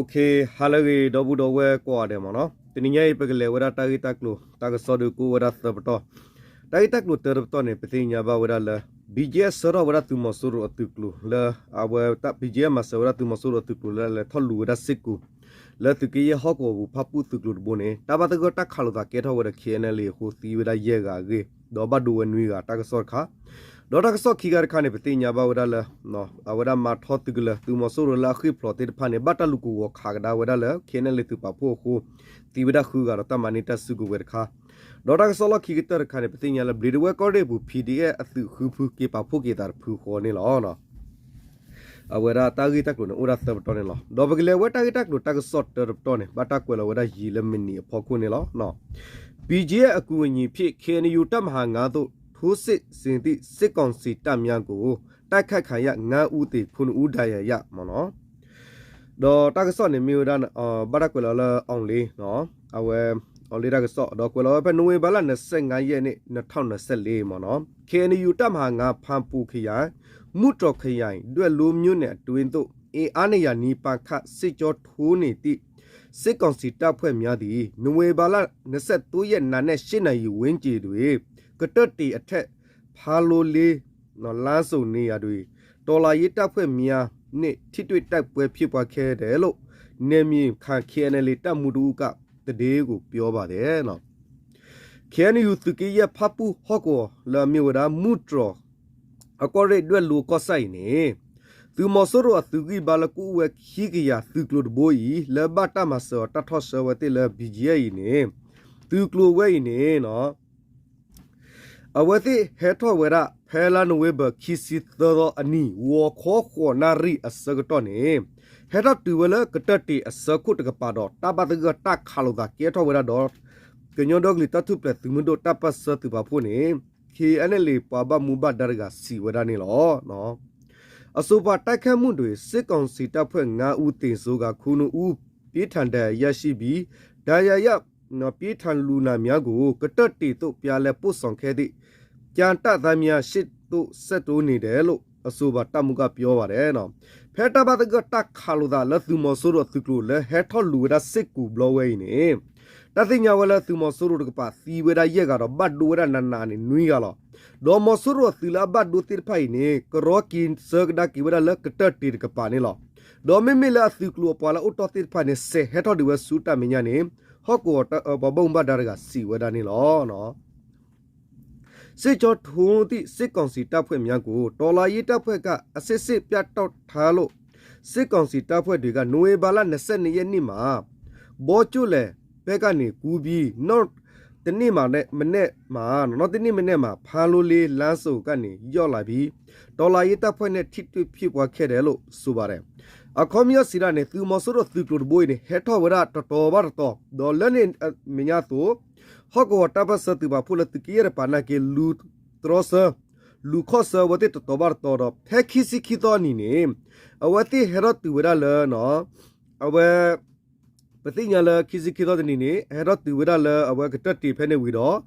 Okay, halagi dobu dowe ko ade mono. Tininya ipegele wada tagi taklu, tag sodu ku wada sabto. Tagi taklu terapto ne petinya ba wada la. BJ soro wada tu masuru atuklu la awe tak BJ masa wada tu masuru atuklu la tholu wada sikku. La tukiye hoko bu papu tuklu bone. Taba tago tak khalu da ketho wada khiene le ho ti wada yega ge. Doba du wenwi ga tag sor kha. Dota so kigar khane petinya ba wada la no awada ma thot tukla tu masuru la khi plote phane bataluku wo khagda wada la khiene le tu papu ho ti wada khu ga ta manita sugu wer kha. Dota solo kigitar khane petinya la bleed we korde bu PDA atu khu phu ke papu ke dar phu ho ne lo no. Awara tagi tak lu ura tab tone lo dobagile wa tagi tak lu tag sot ter tone bata kwela wada yile minni phoku ne lo no PJ aku nyi phi khene yu tam ha nga to thu sit sin ti sit kong si tam yang ko tai khat khan ya nga u ti phun u da ya mo no do tag sot ne mi da bata kwela la ong le no awe ong le tag sot do kwela pa noe bala 25 ရက်နေ့2024mo no khene yu tam ha nga phan pu khiya mu to khayai dwe lo myu ne twin to e ane ya ni pa kha sit jo thu ni ti sit kong si ta phwe mya di noe bala 22 ရက်နာနဲ့8နာရီဝင်းကြည်တွေကတက်တီအထက်ဖာလိုလေးနော်လမ်းစုံနေရတွေဒေါ်လာရေးတပ်ဖွဲ့များနဲ့ထိတွေ့တိုက်ပွဲဖြစ်ပွားခဲ့တယ်လို့နေမြင့်ခန့် KNL တပ်မှုတူကတည်ကိုပြောပါတယ်နော် KNU သူကရဖပူဟော့ကောလာမျိုးဒါမူထရအကောရဲတွဲလူကောဆိုင်နေသူမဆရသူကဘလကူဝခိကရသူကလုဘိုီလဘတာမဆတထောဆဝတိလ BGA နေသူကလုဝဲနေနော်အဝတိဟေထောဝရဖဲလာနဝေဘခိစီသောအနီဝခောခောနာရီအစကတော့နေဟေထောတူဝလကတတီအစကုတကပါတော့တဘတကတခါလို့ဒါကေထောဝရတော့ကညောဒဂလီတထုပလက်သူမတို့တပတ်စတူပါဖို့နေ KNL ပါဘမူဘဒါရကစီဝဒနေလောနော်အဆိုပါတိုက်ခတ်မှုတွေစစ်ကောင်စီတပ်ဖွဲ့9ဦးတင်ဆိုကခုနဦးပြေးထန်တဲ့ရရှိပြီးဒါရရနော်ပြေးထန်လူနာများကိုကတတ်တီတို့ပြလဲပို့ဆောင်ခဲ့သည့်ကြံတသားများရှစ်တို့ဆက်တိုးနေတယ်လို့အဆိုပါတပ်မှုကပြောပါတယ်နော်ဖဲတဘတကတက်ခါလို့ဒါလက်သူမဆိုးတော့သူကလဲဟဲထော်လူရစစ်ကူဘလောဝဲနေတသိညာဝလာသူမဆိုးရကပါစီဝရရက်ကတော့ဘတ်ဒူရနနာနေနွီကလောဒေါ်မဆိုးရသီလာဘတ်ဒူတိဖိုင်နေကရောကင်စကဒါကိဝရလကတတီကပါနေလောဒေါ်မမီလာသူကလောပါလာအတော်တိဖိုင်နေဆေဟက်တော်ဒီဝဆူတာမညာနေဟော့ကောဘဘုံဘဒါရကစီဝဒနေလောနော်စစ်ကြောထုံးသည့်စစ်ကောင်စီတပ်ဖွဲ့များကိုဒေါ်လာရေးတပ်ဖွဲ့ကအစစ်စစ်ပြတ်တောက်ထားလို့စစ်ကောင်စီတပ်ဖွဲ့တွေကနိုဝင်ဘာလ22ရက်နေ့မှာဘောကျွလဲဘက်ကနေကူပြီးနောက်တနေ့မှာနဲ့မနေ့မှာနောက်တနေ့မနေ့မှာဖာလိုလေးလမ်းစုံကနေရောက်လာပြီးဒေါ်လာရေးတပ်ဖွဲ့နဲ့ထိတွေ့ဖြစ်ပွားခဲ့တယ်လို့ဆိုပါတယ်အခုမြစီရနဲ့သူမဆိုးတော့သူကဘိုးနေဟက်ထော်ဝရတော်ဘာတော့ဒေါ်လနဲ့မညာတော့ဟောကောတပတ်စတူပါဖုလတကီရပါနာကေလူထရောဆာလူခောဆာဝတိတော်ဘာတော်ဖက်ခီစီခီတော်နီနေအဝတိဟရတ်တူဝရလနော်အဝပတိညာလခီစီခီတော်နီနေဟရတ်တူဝရလအဝကတတီဖဲနေဝီတော့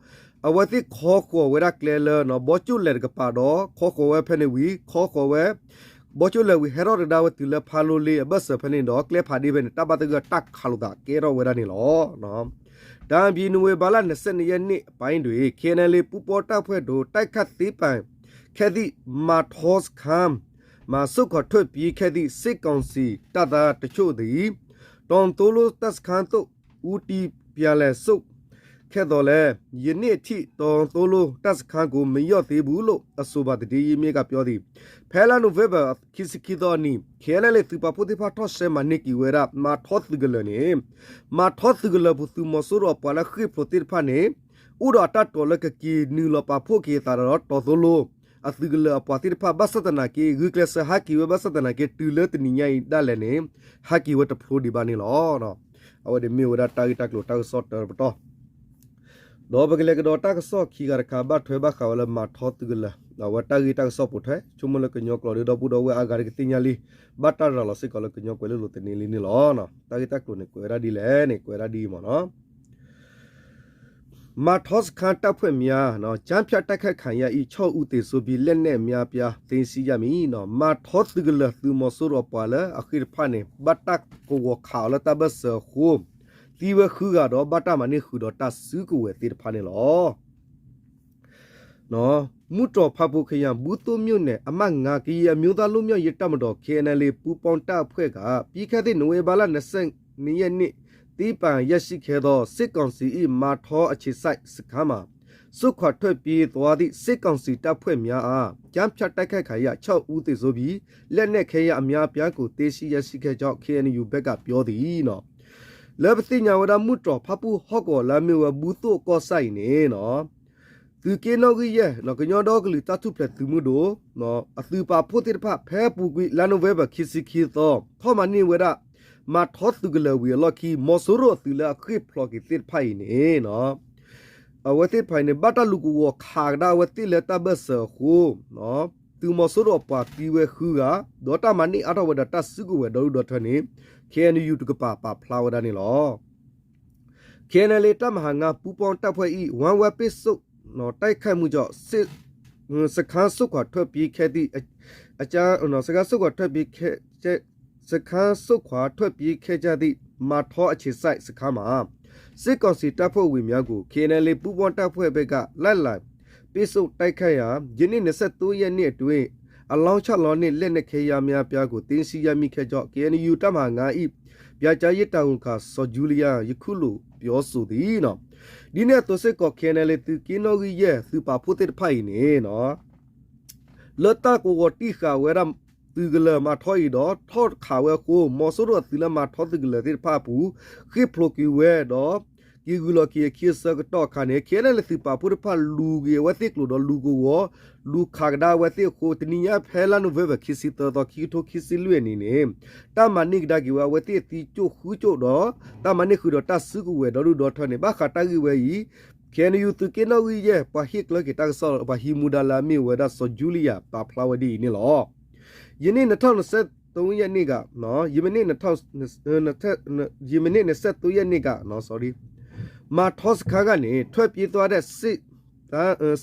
အဝတိခောကောဝရကလေလနော်ဘောချူလက်ကပါတော့ခောကောဝဲဖဲနေဝီခောကောဝဲဘောချူလက်ဝီဟရတ်ဒါဝတိလဖာလိုလေးဘတ်စဖဲနေတော့ကလေဖာဒီဘဲတဘတကတက်ခါလို့တာကေရောဝရနေလောနော်တံပြည်နွေဘာလ22ရက်နေ့အပိုင်းတွေ KNL ပူပေါ်တပ်ဖွဲ့တို့တိုက်ခတ်သေးပံခဲ့သည့်မာထော့စ်ခမ်မာစုခထွက်ပြေးခဲ့သည့်စစ်ကောင်စီတပ်သားတချို့သည်တောင်တိုးလိုတပ်စခန်းတို့ဦးတီပြန်လဲစုခဲ့တော်လဲယနေ့အထိတောင်တိုးလိုတပ်စခန်းကိုမရော့သေးဘူးလို့အဆိုပါတည်ရမြေကပြောသည်ဖဲလာနိုဗေဘာခိစကီတော်နီခဲလဲလေသူပပုတိဖာထော့ဆေမနိကီဝဲရမာထော့သဂလနေမာထော့သဂလဘသူမဆူရပလာခိပလိုတိဖာနေဥရတတော်လကကီနီလပဖို့ကေတာရတော်တိုလိုအသဂလပတိဖာဘသတနာကေဂုကလဆဟာကီဝဘသတနာကေတူလတနိညိုင်ဒါလဲနေဟာကီဝတဖလိုဒီဘာနေလောနော်အဝဒမီဝဒတာဂီတက်လိုတာဆော့တော်ပတော့ဒေါ်ဘကလေကဒေါ်တာကဆော့ခီကရခါဘတ်ထွဲဘခါဝလမာထော့တဂလဝတာဂီတက်ဆော့ပုထဲချုံမလကညောကလော်ဒေါ်ပူဒေါ်ဝဲအာဂါရကတင်ညာလီဘတ်တာရလစကလကညောကွဲလို့တနေလီနေလောနော်တာဂီတက်လိုနေကွဲရဒီလဲနေကွဲရဒီမောနော် มาทอสคันตับเพื่อเมียเนาะจำพิจารณาขันยาอีช่ออุติสุบีเล่นเน่เมียเปียเต็งสียามีเนาะมาทอสตึกเลยตึมอสุรปาละอคิรพันเนี่ยบัตตักกูวข่าวละตาเบสโคมตีเวคือกันดอบัตตามันนี่คือดอตาซื้อกูเวตีพันเนี่ยหรอเนาะมุตรพับบุขยันบุตุมิวเนี่ยอามันงากียมิวตาลุมิวยิตามดอกเคเนเลปูปอนตาเพื่อกะปีแค่ที่หน่วยบาลานเซงนี่นี่ตีปังยาสิเคดอสิกองสีมาทออชิไซสกามาสุขวัดถวยปีตัวที่สิกองสีตาเพื่อเมียจำชัดได้แค่ขยะชอบอุติโซบีเล่นเนี่ยแค่ยาเมียเปียกูเตชิยาสิเคจอกเคนี่อยู่เบกับยอดีเนาะแล้วปฏิญญาว่ามุตรพับบุฮอกอลามิวบุตุก็ใส่เนี่ยเนาะသူကင်းတော့ကြီးရဲ့နော်ကညောတော့ကလေးတတ်ထုပလက်သူမှုတို့နော်အသူပါဖို့တိဖဖဲပူကွေလန်နိုဝဲဘခီစီခီတော့ထောမနီဝရမာထောသူကလေးဝီလော်ကီမော်ဆိုရိုသူလာခိဖလော်ကီတိဖိုင်နေနော်အဝတိဖိုင်နေဘတ်တလူကူဝခါဒါဝတိလက်တဘဆခုနော်သူမော်ဆိုရိုပါတီဝဲခူကဒေါ်တာမနီအတော်ဝဒတဆုကူဝဲဒေါ်ဒေါ်ထနေကေအန်ယူတကပါဖလာဝဒနေလောကေနလေတမဟာငါပူပေါန်တပ်ဖွဲ့ဤဝမ်ဝဲပစ်ဆုနော်တိုက်ခိုက်မှုကြောင့်စစ်စခန်းစုခွာထွက်ပြေးခဲ့သည့်အကြမ်းနော်စကားစုခွာထွက်ပြေးခဲ့စခန်းစုခွာထွက်ပြေးခဲ့ကြသည့်မာထောအခြေစိုက်စခန်းမှာစစ်ကောင်စီတပ်ဖွဲ့ဝင်များကို KNL ပူးပေါင်းတပ်ဖွဲ့ဘက်ကလိုက်လိုက်ပိစုတိုက်ခိုက်ရာယနေ့23ရက်နေ့အတွင်းအလောင်း6လောင်းနဲ့လက်နက်ခဲယမ်းများပြားကိုတင်းစီရမိခဲ့ကြောင့် KNU တပ်မှ9ဤပြာကြားရစ်တောင်ခါစောဂျူလီယာယခုလိုပြောဆိုသည်နော်ဒီနေ့တော့စစ်ကော် KNL သူကင်းနော်ကြီးရဲ့သူပါဖို့တဲ့ဖိုင်နေနော်လတ်တာကိုတီခါဝဲရမ်သူကလမှာထော်ရတော့ထော်ခါဝဲကိုမော်ဆိုရသူလမှာထော်သူကလတဲ့ဖာပူခိပလိုကီဝဲတော့ဒီဂူလကီခိစကတော့ခါနေ KNL သူပါဖို့ဖာလူကြီးဝဲတဲ့ကလို့တော့လူကိုလူခါဒါဝဲတဲ့ကိုတနီယာဖဲလာနိုဝဲခိစီတော့ခိထိုခိစီလွေနေနေတာမနိကဒါကီဝဲတဲ့တီချိုခူချိုတော့တာမနိခုတော့တဆုကူဝဲတော့လူတော့ထော်နေဘာခါတာကြီးဝဲကြီး Can you to get no ye pa hik look at us all about himudala mi whether so Julia pa flawadi ni law. You need a ton of set to ya nigga, no, you may need a toss you may need a set to ya nigga, no sorry. Ma toss kagani, 12 years to that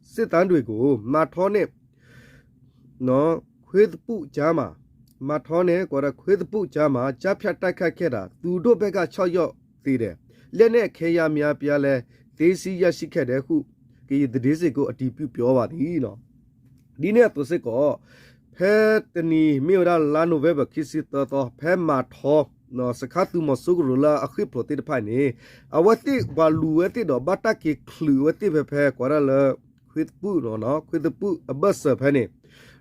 sit and go, ma tone no quid put jama. Ma tone got a quid put jama, japia taka keda, to do bega choyo theatre. Lene kaya mia piale. ဒေစီရရှိခဲ့တဲ့ခုကီဒီစစ်ကိုအတီးပြုပြောပါသည်နော်ဒီနေ့သူစစ်ကိုဖဲတနီမြေရာလာနိုဝဲဘခီစီတော်ဖဲမာထောနော်စခတ်သူမဆုကရလာအခုပရိုတိဖိုင်နေအဝတိဘလူဝတိတော့ဘတာကီခလူဝတိဖဲကွာရလခွစ်ပူနော်ခွစ်ပူအဘဆဖဲနေ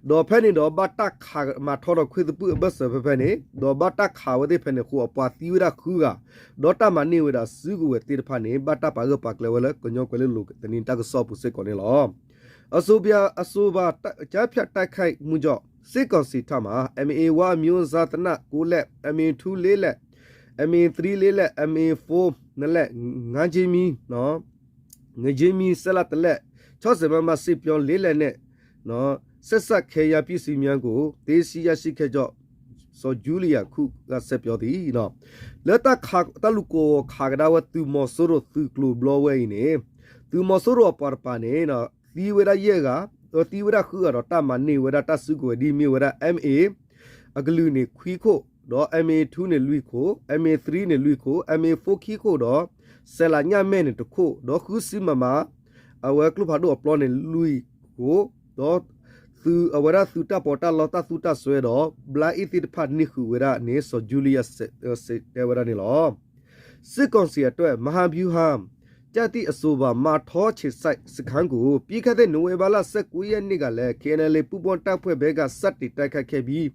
တော့ဖဲနေတော့ဘတာခါမာထောတော့ခွစ်ပူအဘဆဖဲနေတော့ဘတာခါဝတိဖဲနေခုအပွားတီဝရခုကဒေါတာမနီဝဒစုကိုတိဖာနေဘတာပါကပါကလေဝလကညောကလေလူတနင်တကဆော့ပုစစ်ကောနေလောအဆိုဘာကြားဖြတ်တိုက်ခိုက်မှုကြောင့်စစ်ကောင်စီထမှာ MA1 မျိုးဇာတန9လက် MA2 4လက် MA3 4လက် MA4 2လက်ငန်းချင်းမီနော်ငချင်းမီဆက်လက်တလက်60မစစ်ပြောင်း4လက်နဲ့နော်ဆက်ဆက်ခေရပစ္စည်းများကိုဒေစီရရှိခဲ့ကြောင့်ဆိုဂျူလီယာခုကဆက်ပြောသည်နော်လက်တခါတလူကိုခါကဒါဝတူမော်ဆိုရိုသူကလူဘလောဝဲနေသူမော်ဆိုရိုပါပါနေနော်ဒီဝရရဲ့ကတီဝရခုကတော့တမနေဝရတဆုကိုဒီမြေဝရ MA အကလူနေခွီခိုတော့ MA2 နေလွိခို MA3 နေလွိခို MA4 ခီခိုတော့ဆယ်လာညမဲနေတခိုတော့ခုစီမမအဝဲကလူဖာတော့အပလောနေလွိကိုတော့သူအဝရသူတာပေါ်တာလောတာသူတာဆွဲတော့ဘလာအီတီဖတ်နိခုဝရနေဆိုဂျူလီယာစစ်တဲဝရနေလောစစ်ကောင်စီအတွက်မဟာဗျူဟာကြတိအဆိုပါမာထောချစ်ဆိုင်စခန်းကိုပြီးခဲ့တဲ့နိုဝင်ဘာလ19ရက်နေ့ကလည်း KNL ပူပွန်တပ်ဖွဲ့ဘက်ကစက်တီတိုက်ခတ်ခဲ့ပြီး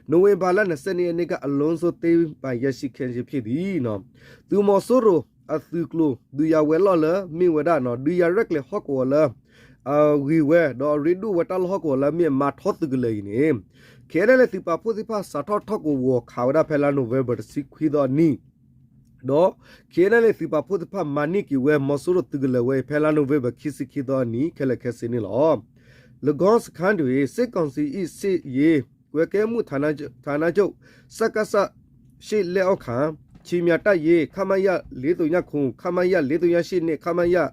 နိုဝင်ဘာလ20ရက်နေ့ကအလွန်ဆိုသေးပိုင်ရရှိခဲ့ဖြစ်သည်နော်သူမော်ဆိုရိုအသူကလိုဒူယာဝဲလော်လမိဝဒနော်ဒူယာရက်လေဟော့ကောလဝီဝဲတော့ရီဒူဝတလဟော့ကောလမြေမာထောတကလေးနေ KNL တိပါပုတိပါစာထော့ထော့ကိုဝခါဝဒဖဲလာနိုဝဲဘတ်စီခွီတော့နီတော့ KNL စီပါဖို့တဖမနိကီဝဲမဆူရတကလဝဲဖဲလာနိုဝဲဘခိစီခီတော့နီခက်လက်ခက်စင်းနီလောလဂောစခန်တွေစစ်ကောင်စီအစ်စစ်ရေဝဲကဲမှုဌာနချုပ်စက္ကစရှေ့လက်အောက်ခံ ชีมีตาเยขามายะเลตุญะคงขามายะเลตุญะชิเนขามายะ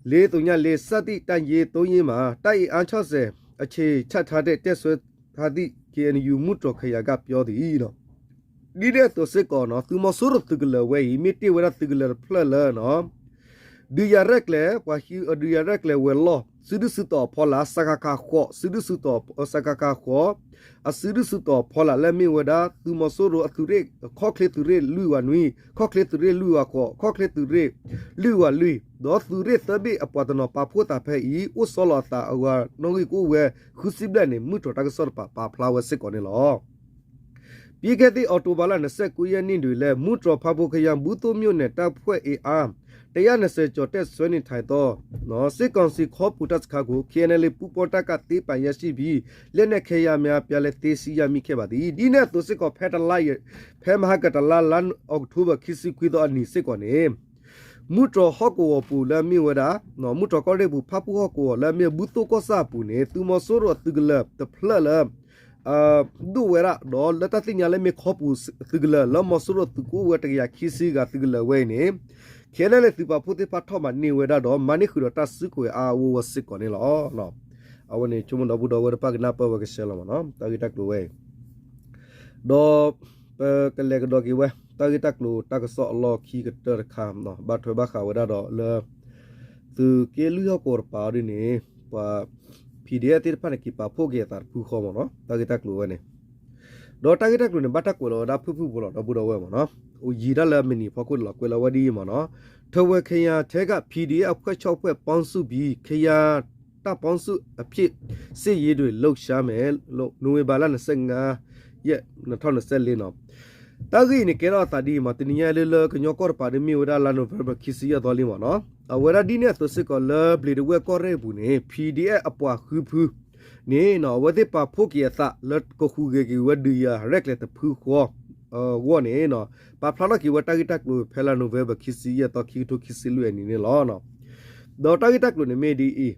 เลตุญะเลสติตันเยตุยมาตาอีอันชอเซအခြေချထားတဲ့တက်ဆွဲထားသည့် KNU မှုတော်ခရကပြောသည်နော်ဒီတဲ့သူစစ်ကောနော်သူမဆိုးရတကလဝဲမီတီဝရတကလဖလလနော်ဒီရရက်လေပွားဟီဒီရရက်လေဝဲလောစဒုစတော်ဖောလာစကကာခောစဒုစတော်စကကာခောအစဒုစတော်ဖောလာလက်မီဝဒါသူမဆိုးရအသူရဲခော့ကလေသူရဲလူဝနွီခော့ကလေသူရဲလူဝခောခော့ကလေသူရဲလူဝလူဒေါ်သူရဲသဘေအပတ်တော်ပါဖို့တာဖဲဤဥဆောလာတာအဝနောဂီကိုဝဲခုစိဘလနေမှုတော်တကစောပါဖလာဝစစ်ကောနေလောပြီးခဲ့တဲ့အော်တိုဘာလ29ရက်နေ့တွင်လည်းမှုတော်ဖဖို့ခရံဘူးတုမြို့နယ်တပ်ဖွဲ့အေအား120ကျော်တက်ဆွဲနေထိုင်တော့နော်စစ်ကောင်စီခေါ်ပူတက်ခါကို KNL ပူပေါ်တက်ကတေးပိုင်ရရှိပြီးလက်နက်ခဲရများပြလဲတေးစီရမိခဲ့ပါသည်ဒီနဲ့သူစစ်ကောဖက်တလိုက်ဖဲမဟာကတလာလန်အောက်တိုဘာခီစီခွေတော့အနီစစ်ကောနေမှုတော်ဟော့ကိုပူလမ်းမြဝဒါနော်မှုတော်ကောရဲဘူးဖပူဟော့ကိုလမ်းမြဘူးတုကောစာပူနေသူမဆိုးရတူဂလတဖလလဒူဝရဒေါ်လက်တသိညာလည်းမခေါ်ပူတူဂလလမဆိုးရတူကိုဝတရခီစီကတူဂလဝဲနေခဲလဲလေသူပါဖို့တဲ့ပတ်ထောမှာနေဝဒါတော့မနိခုတော့တဆူကိုအာဝဝစစ်ကောနေလောနော်အဝနေချုံမတော့ဘူးတော့ဝရပကနာပဝကဆဲလမနော်တာဂီတက်လိုဝဲဒေါ်ကလေကဒေါ်ကီဝဲတာဂီတက်လိုတကဆောအလောခီကတရခမ်နော်ဘတ်ထွေဘခါဝဒါတော့လေသူကေလူယောကောပါရနေပါ PDF တိဖာနကီပါဖို့ကေတာဖူခေါ်မနော်တာဂီတက်လိုဝဲနေဒေါ်တာဂီတက်လိုနေဘတ်တက်ကိုလောဒါဖူဖူဘောတော့ဘူးတော့ဝဲမနော်ဦးရီရလာမနီဖကွလောကွလဝဒီမနော်ထဝခရထဲက PDF အဖွဲ့6ဖွဲ့ပေါင်းစုပြီးခရတပ်ပေါင်းစုအဖြစ်စစ်ရေးတွေလှုပ်ရှားမယ်လို့နိုဝင်ဘာလ25ရက်2024နော်တာဂီနေကေရတာဒီမတနီယလေလကညောကောပါဒမီဝဒါလာနိုဗဘခီစီယတော်လီမနော်အဝရဒီနေသစစ်ကောလဘလီဒဝဲကောရဲဘူးနေ PDF အပွားခူဖူနေနော်ဝတိပါဖိုကီယသလက်ကိုခူဂေကီဝဒူယာရက်လက်တဖူခေါ်ဝနေနော်ပါဖလာကီဝတာဂီတက်လို့ဖဲလာနိုဗဘခီစီယတော်ခီတိုခီစီလူအနေနဲ့လောနော်ဒေါ်တာဂီတက်လို့နေမေဒီအီ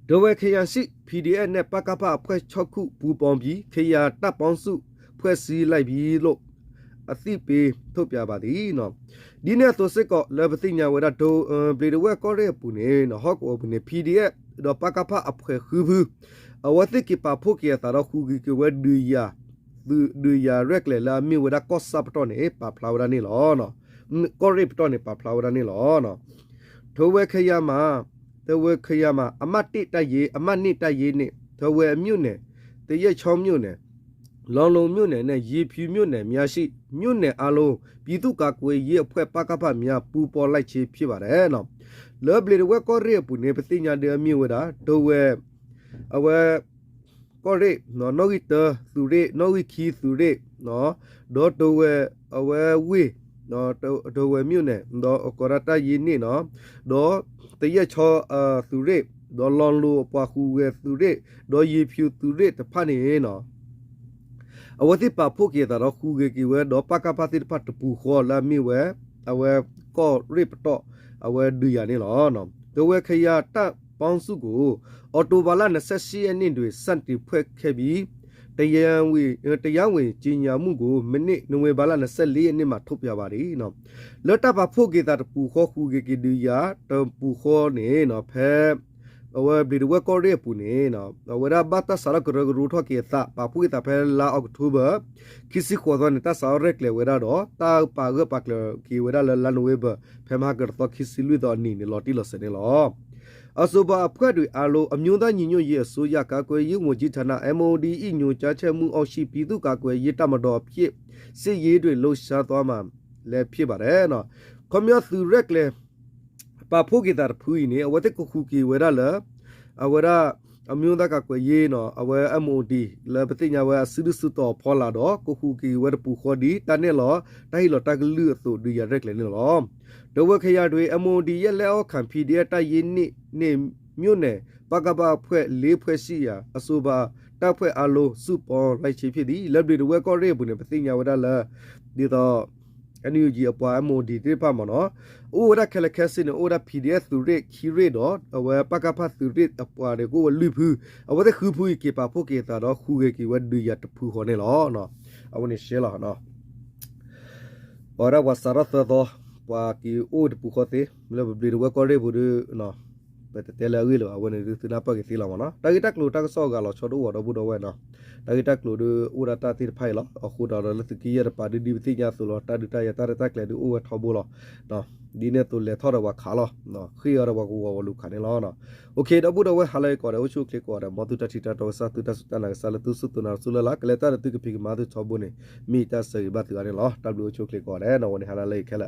ဒဝဲခရရှိ PDF နဲ့ပကပအဖွဲ့6ခုပူပေါင်းပြီးခရတပ်ပေါင်းစုဖွဲ့စည်းလိုက်ပြီးလို့အသိပေးထုတ်ပြပါသည်နော်ဒီနေ့သူစစ်ကောလဘသိညာဝရဒိုဘလီဒဝဲကောရဲပူနေနော်ဟော့ကိုပူနေ PDF တော့ပကပအဖွဲ့ခူဘူးအဝတိကပဖို့ကီတာတော့ခူကီဝဲဒူယာရက်လေလာမီဝဒကော့ဆပ်တော့နေပါဖလာဝရနေလောနော်ကောရိပတော့နေပါဖလာဝရနေလောနော်ထိုဝဲခရမှာတဝဲခရမှာအမတ်တိတိုက်ရေးအမတ်နိတိုက်ရေးနေထိုဝဲအမြို့နယ်တရက်ချောင်းမြို့နယ်လောင်လုံမြို့နယ်နဲ့ရေဖြူမြို့နယ်များရှိမြို့နယ်အလုံးပြည်သူ့ကာကွယ်ရေးအဖွဲ့ပကပများပူပေါ်လိုက်ခြင်းဖြစ်ပါတယ်နော်လောဘလီဝဲကောရဲပူနေပတိညာတဲ့မြို့ဝဒါဒိုဝဲအဝဲကောရဲနော်နိုဂီတာသူရဲနိုဂီခီသူရဲနော်ဒေါ်ဒိုဝဲအဝဲဝေနော်ဒိုဝဲမြို့နယ်ဒေါ်ကောရတာယင်းနေနော်ဒေါ်တရက်ချောသူရဲဒေါ်လွန်လိုပွားခူဝဲသူရဲဒေါ်ရေဖြူသူရဲတဖာနေနော်အဝတိပါဖို့ကေတာတော့ခူကေကီဝဲတော့ပကပတိပတ်ပူခေါ်လာမီဝဲအဝဲကောရစ်တော့အဝဲဒူရနေလောနော်ဒဝဲခရတပ်ပေါင်းစုကိုအော်တိုဘာလ28ရက်နေ့တွင်စတင်ဖွဲ့ခဲ့ပြီးတရားဝင်ကြီးညာမှုကိုမိနစ်နိုဝင်ဘာလ24ရက်နေ့မှာထုတ်ပြပါသည်နော်လော်တပ်ပါဖို့ကေတာပူခေါ်ခူကေကီဒူရတပူခေါ်နေနော်ဖဲအဝဲဘီဒဝဲကောရဲပူနေနော်အဝဲရာဘတ်ဆာရကရဂရူထော့ကေတာပါပူတာဖဲလာအောက်တိုဘာခီစီခေါ်တော့နေတာဆာရက်လေဝဲရာတော့တာပါဂပတ်လကီဝဲရာလန်ဝဲဘဖဲမာကတော့ခီစီလူတော့နီနေလော်တီလော်စနေလောအဆိုပါအဖွဲ့တွေအားလုံးအမျိုးသားညီညွတ်ရေးအစိုးရကာကွယ်ရေးဝန်ကြီးဌာန MOD ၏ညွှန်ကြားချက်မှုအောက်ရှိပြည်သူ့ကာကွယ်ရေးတပ်မတော်ဖြစ်စစ်ရေးတွေလှုပ်ရှားသွားမှာလည်းဖြစ်ပါတယ်နော်ကွန်မြူသူရက်လေပါဖို့ကေတာဖူးနေအဝတ်ကိုခုကီဝဲရလာအဝရအမျိုးသားကကွယ်ရေးနော်အဝဲ MOD လပတိညာဝဲစစ်စစ်တော်ဖော်လာတော့ကိုခုကီဝဲပူခေါ်ဒီတနဲ့လောတိုင်းလောတကလူသူဒီရရက်လေလောဒဝခရတွေ MOD ရဲ့လက်အောက်ခံ PDF တိုက်ရင်နေမြို့နယ်ပကပဖွဲ့၄ဖွဲ့ရှိရာအဆိုပါတပ်ဖွဲ့အလိုစုပေါ်လိုက်ချေဖြစ်သည်လက်တွေဝဲကောရဲဘူးနေပတိညာဝဲလာဒီတော့ NUG အပွား MOD တိဖမနော်အိုရခလခက်စင်အိုရ PDF သူရခီရတော့အဝဲပကပသူရအပွားတွေကိုလူဖူအဝဲခူဖူကေပါဖို့ကေတာတော့ခူကေကီဝဒူရတဖူခေါ်နေလောနော်အဝနေရှဲလာနော် ora wa sarasa do wa ki ud pu khote le bi ro ko re bu no pe te la wi lo wa ne tu na pa ki si la ma no ta ki tak lo ta so ga lo cho do wa do bu do we no ta ki tak lo du ura ta ti phai lo a khu da le tu ki ya pa di ti nya so lo ta du ta ya ta ta kle du u wa tho bu lo no di ne tu le tho da wa kha lo no khi ya wa ku wa lu kha ne lo no okay do bu do we ha le ko da u chu kle ko da mo tu ta ti ta to sa tu ta su ta na sa le tu su tu na su la la kle ta tu ki phi ma tu cho bu ne mi ta se ba tu ga ne lo w chu kle ko da no ne ha la le khe la